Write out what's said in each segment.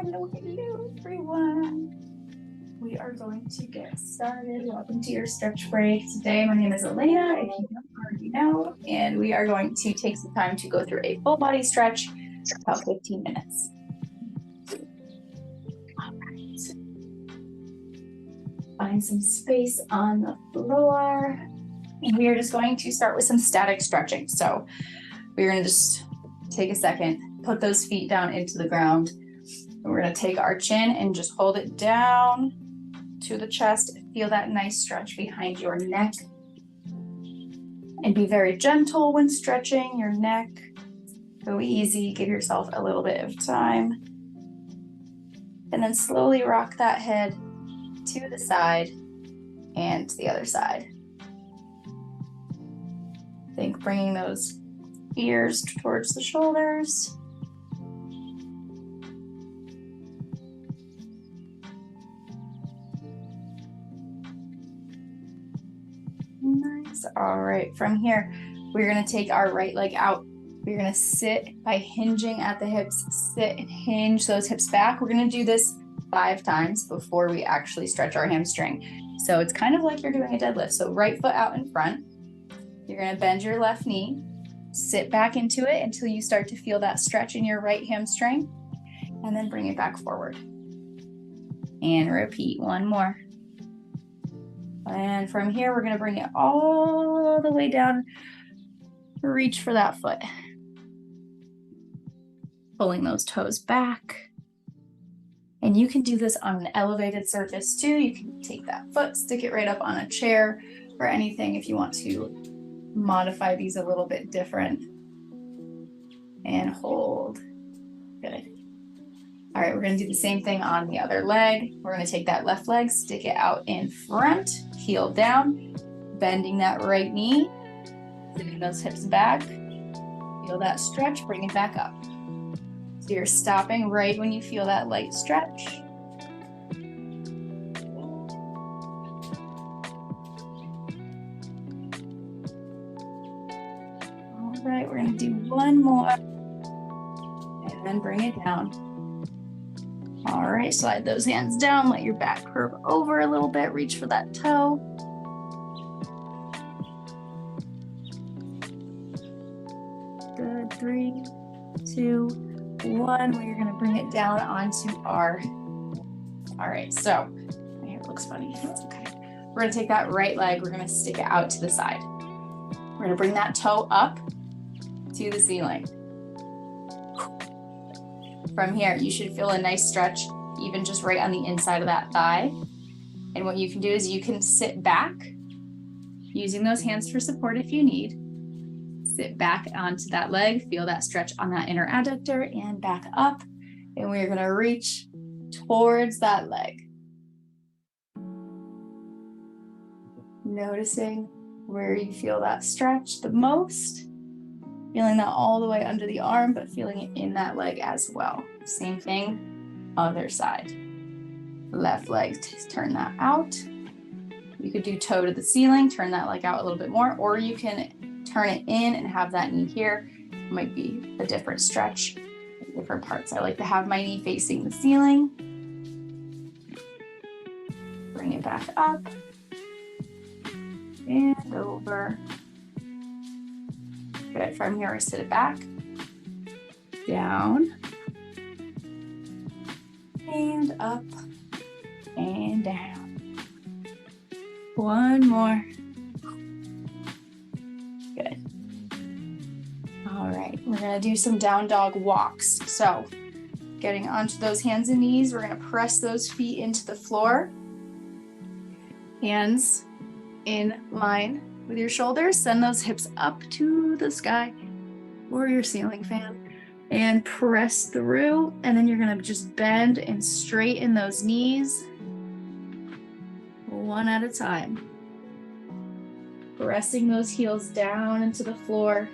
Hello, everyone. We are going to get started. Welcome to your stretch break. Today, my name is Elena, if you don't already know, and we are going to take some time to go through a full body stretch, about 15 minutes. All right. Find some space on the floor. And we are just going to start with some static stretching. So we're going to just take a second, put those feet down into the ground. And we're going to take our chin and just hold it down to the chest. Feel that nice stretch behind your neck. And be very gentle when stretching your neck. Go easy, give yourself a little bit of time. And then slowly rock that head to the side and to the other side. Think bringing those ears towards the shoulders. Nice. All right, from here, we're gonna take our right leg out. We're gonna sit by hinging at the hips, sit and hinge those hips back. We're gonna do this 5 times before we actually stretch our hamstring. So it's kind of like you're doing a deadlift. So right foot out in front. You're gonna bend your left knee, sit back into it until you start to feel that stretch in your right hamstring, and then bring it back forward. And repeat one more. And from here, we're gonna bring it all the way down. Reach for that foot. Pulling those toes back. And you can do this on an elevated surface too. You can take that foot, stick it right up on a chair or anything if you want to modify these a little bit different. And hold. Good. All right, we're gonna do the same thing on the other leg. We're gonna take that left leg, stick it out in front, heel down, bending that right knee, sitting those hips back. Feel that stretch, bring it back up. So you're stopping right when you feel that light stretch. All right, we're gonna do one more and then bring it down. All right, slide those hands down, let your back curve over a little bit, reach for that toe. Good, 3, 2, 1. We're gonna bring it down onto our, all right, so my hair looks funny, that's okay. We're gonna take that right leg, we're gonna stick it out to the side. We're gonna bring that toe up to the ceiling. From here, you should feel a nice stretch, even just right on the inside of that thigh. And what you can do is you can sit back, using those hands for support if you need. Sit back onto that leg, feel that stretch on that inner adductor and back up. And we're gonna reach towards that leg. Noticing where you feel that stretch the most. Feeling that all the way under the arm, but feeling it in that leg as well. Same thing, other side. Left leg, turn that out. You could do toe to the ceiling, turn that leg out a little bit more, or you can turn it in and have that knee here. It might be a different stretch in different parts. I like to have my knee facing the ceiling. Bring it back up and over. Good. From here, we sit it back, down, and up, and down. One more. Good. All right, we're gonna do some down dog walks. So getting onto those hands and knees, we're gonna press those feet into the floor. Hands in line with your shoulders, send those hips up to the sky or your ceiling fan and press through. And then you're gonna just bend and straighten those knees one at a time. Pressing those heels down into the floor.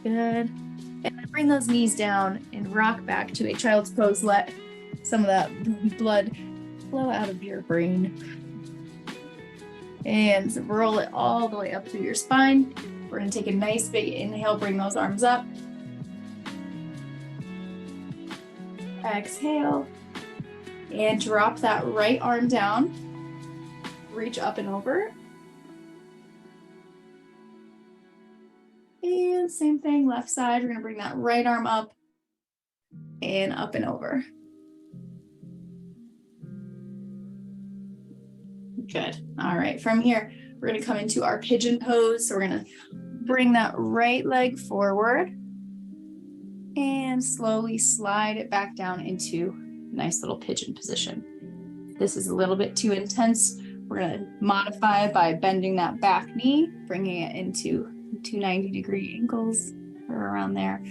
Good. And then bring those knees down and rock back to a child's pose. Let some of that blood flow out of your brain. And roll it all the way up through your spine. We're going to take a nice big inhale, bring those arms up. Exhale. And drop that right arm down. Reach up and over. And same thing, left side. We're going to bring that right arm up and up and over. Good. All right, from here, we're going to come into our pigeon pose. So we're going to bring that right leg forward and slowly slide it back down into a nice little pigeon position. This is a little bit too intense. We're going to modify by bending that back knee, bringing it into 290-degree angles or around there.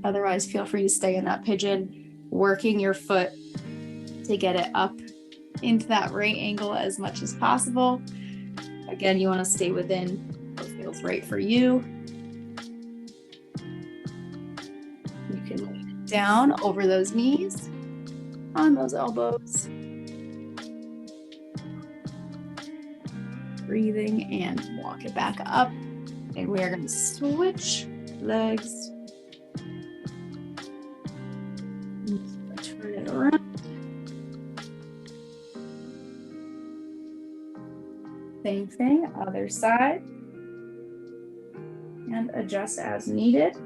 Otherwise, feel free to stay in that pigeon, working your foot to get it up into that right angle as much as possible. Again, you want to stay within what feels right for you. You can lean it down over those knees, on those elbows. Breathing and walk it back up. And we are going to switch legs. Turn it around. Same thing, other side. And adjust as needed.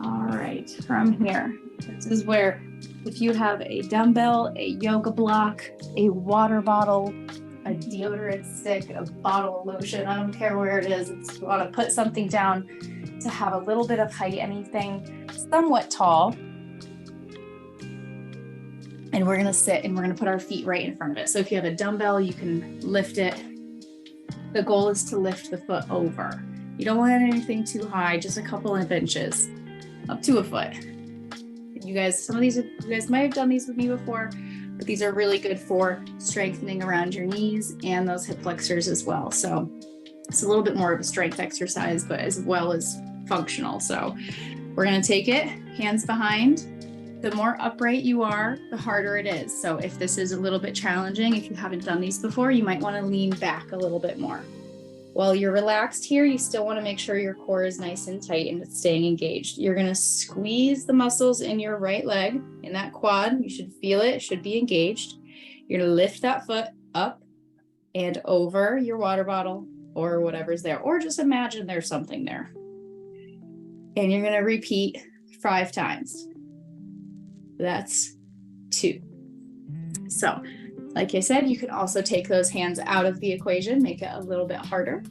All right, from here, this is where if you have a dumbbell, a yoga block, a water bottle, a deodorant stick, a bottle of lotion, I don't care where it is, if you want to put something down to have a little bit of height, anything somewhat tall. And we're going to sit and we're going to put our feet right in front of it. So if you have a dumbbell, you can lift it. The goal is to lift the foot over. You don't want anything too high, just a couple of inches, up to a foot. You guys, some of these, you guys might have done these with me before, but these are really good for strengthening around your knees and those hip flexors as well. So it's a little bit more of a strength exercise, but as well as functional. So we're going to take it, hands behind. The more upright you are, the harder it is. So if this is a little bit challenging, if you haven't done these before, you might want to lean back a little bit more. While you're relaxed here, you still want to make sure your core is nice and tight and it's staying engaged. You're going to squeeze the muscles in your right leg, in that quad. You should feel it, it should be engaged. You're going to lift that foot up and over your water bottle or whatever's there, or just imagine there's something there. And you're going to repeat 5 times. That's 2. So, like I said, you can also take those hands out of the equation, make it a little bit harder.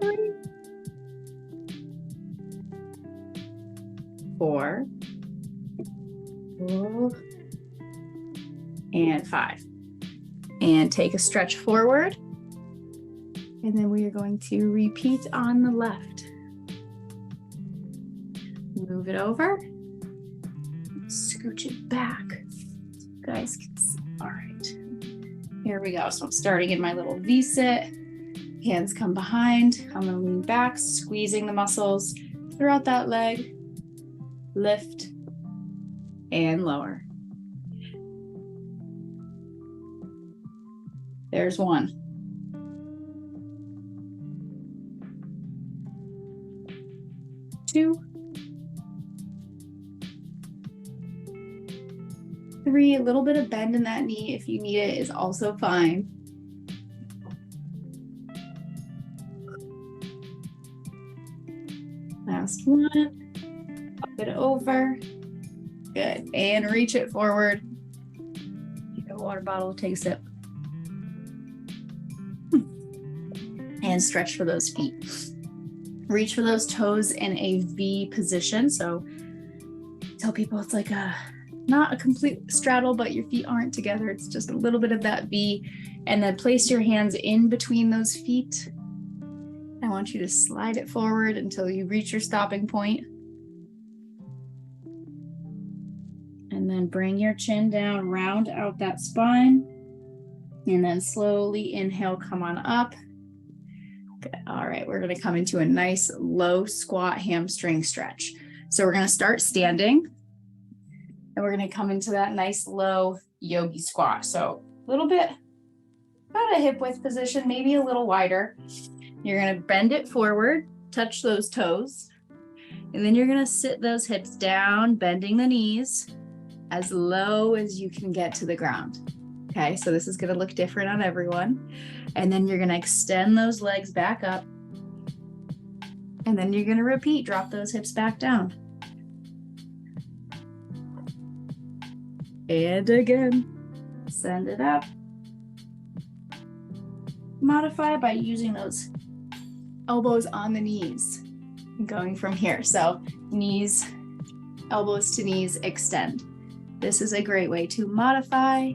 3, 4, and 5. And take a stretch forward. And then we are going to repeat on the left. Move it over. Scooch it back. You guys can see. All right. Here we go. So I'm starting in my little V-sit. Hands come behind. I'm going to lean back, squeezing the muscles throughout that leg. Lift and lower. There's 1. 2, 3, a little bit of bend in that knee if you need it is also fine. Last one, up it over, good, and reach it forward. Take a water bottle, take a sip. And stretch for those feet. Reach for those toes in a V position. So tell people it's like not a complete straddle, but your feet aren't together. It's just a little bit of that V. And then place your hands in between those feet. I want you to slide it forward until you reach your stopping point. then bring your chin down, round out that spine. And then slowly inhale, come on up. Good. All right, we're going to come into a nice low squat hamstring stretch. So we're going to start standing. And we're going to come into that nice low yogi squat. So a little bit, about a hip width position, maybe a little wider. You're going to bend it forward, touch those toes. And then you're going to sit those hips down, bending the knees as low as you can get to the ground. Okay, so this is going to look different on everyone. And then you're going to extend those legs back up. And then you're going to repeat, drop those hips back down. And again, send it up. Modify by using those elbows on the knees, going from here. So knees, elbows to knees, extend. This is a great way to modify.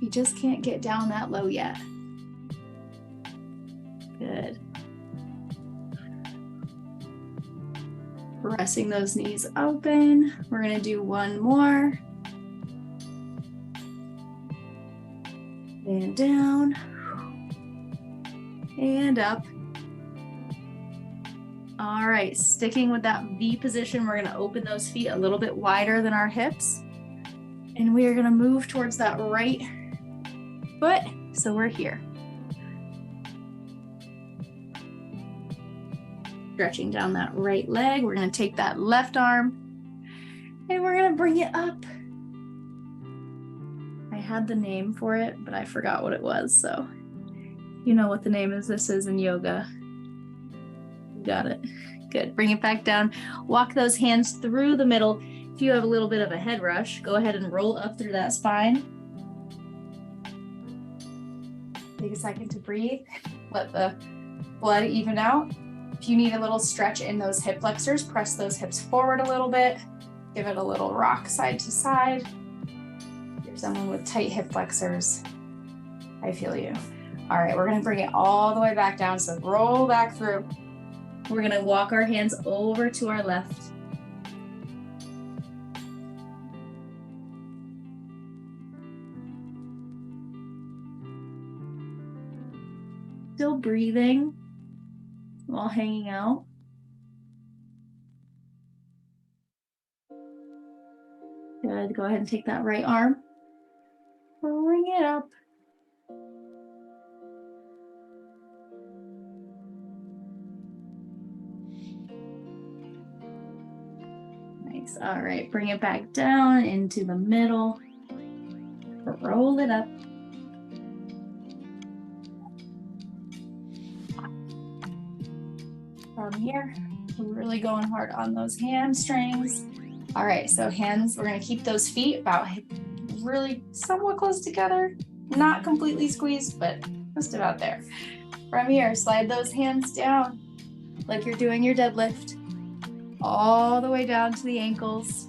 You just can't get down that low yet. Good. Pressing those knees open. We're going to do one more. And down. And up. All right, sticking with that V position, we're going to open those feet a little bit wider than our hips. And we are going to move towards that right foot. So we're here. Stretching down that right leg. We're going to take that left arm and we're going to bring it up. I had the name for it, but I forgot what it was. So you know what the name is. This is in yoga. You got it. Good. Bring it back down. Walk those hands through the middle. If you have a little bit of a head rush, go ahead and roll up through that spine. Take a second to breathe. Let the blood even out. If you need a little stretch in those hip flexors, press those hips forward a little bit. Give it a little rock side to side. If you're someone with tight hip flexors, I feel you. All right, we're gonna bring it all the way back down. So roll back through. We're gonna walk our hands over to our left. Still breathing while hanging out. Good, go ahead and take that right arm. Bring it up. Nice, all right, bring it back down into the middle. Roll it up. From here, we're really going hard on those hamstrings. All right, so hands, we're gonna keep those feet about really somewhat close together, not completely squeezed, but just about there. From here, slide those hands down like you're doing your deadlift, all the way down to the ankles.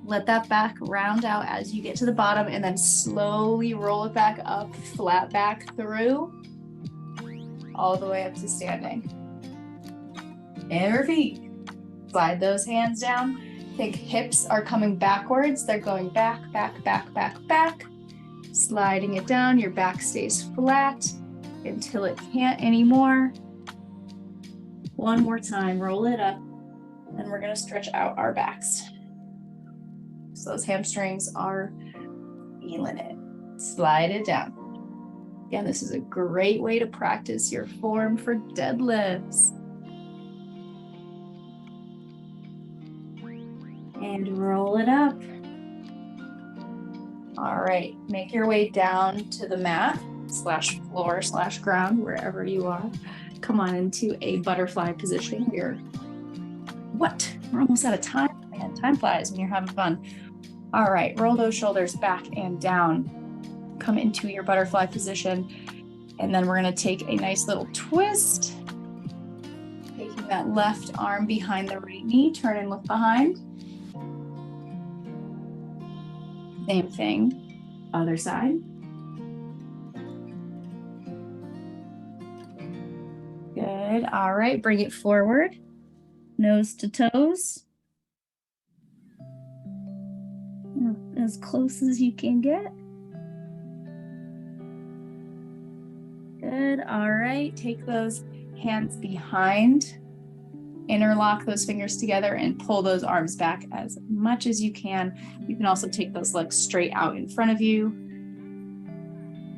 Let that back round out as you get to the bottom and then slowly roll it back up, flat back through, all the way up to standing. And repeat. Slide those hands down. Think hips are coming backwards. They're going back, back, back, back, back. Sliding it down. Your back stays flat until it can't anymore. One more time. Roll it up. And we're going to stretch out our backs. So those hamstrings are feeling it. Slide it down. Again, this is a great way to practice your form for deadlifts. And roll it up. All right, make your way down to the mat / floor / ground, wherever you are. Come on into a butterfly position. We're almost out of time, man. Time flies when you're having fun. All right, roll those shoulders back and down. Come into your butterfly position. And then we're gonna take a nice little twist. Taking that left arm behind the right knee, turn and look behind. Same thing, other side. Good, all right, bring it forward, nose to toes. as close as you can get. Good. All right. Take those hands behind. Interlock those fingers together and pull those arms back as much as you can. You can also take those legs straight out in front of you.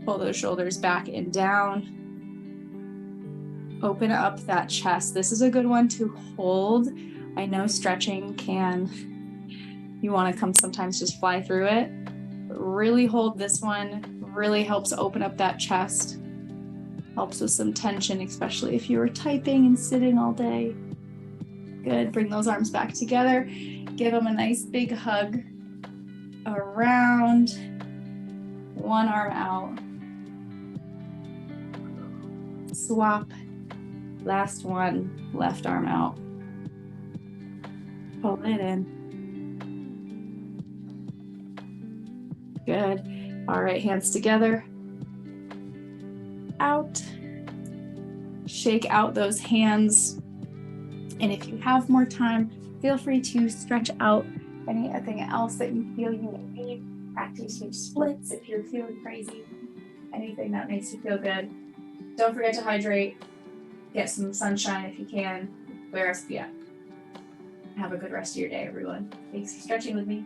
Pull those shoulders back and down. Open up that chest. This is a good one to hold. I know stretching you want to come sometimes just fly through it. But really hold this one. Really helps open up that chest. Helps with some tension, especially if you were typing and sitting all day. Good. Bring those arms back together. Give them a nice big hug around. One arm out. Swap. Last one. Left arm out. Pull it in. Good. All right, hands together. Out. Shake out those hands. And if you have more time, feel free to stretch out anything else that you feel you need. Practice your splits if you're feeling crazy. Anything that makes you feel good. Don't forget to hydrate. Get some sunshine if you can. Wear SPF. Have a good rest of your day, everyone. Thanks for stretching with me.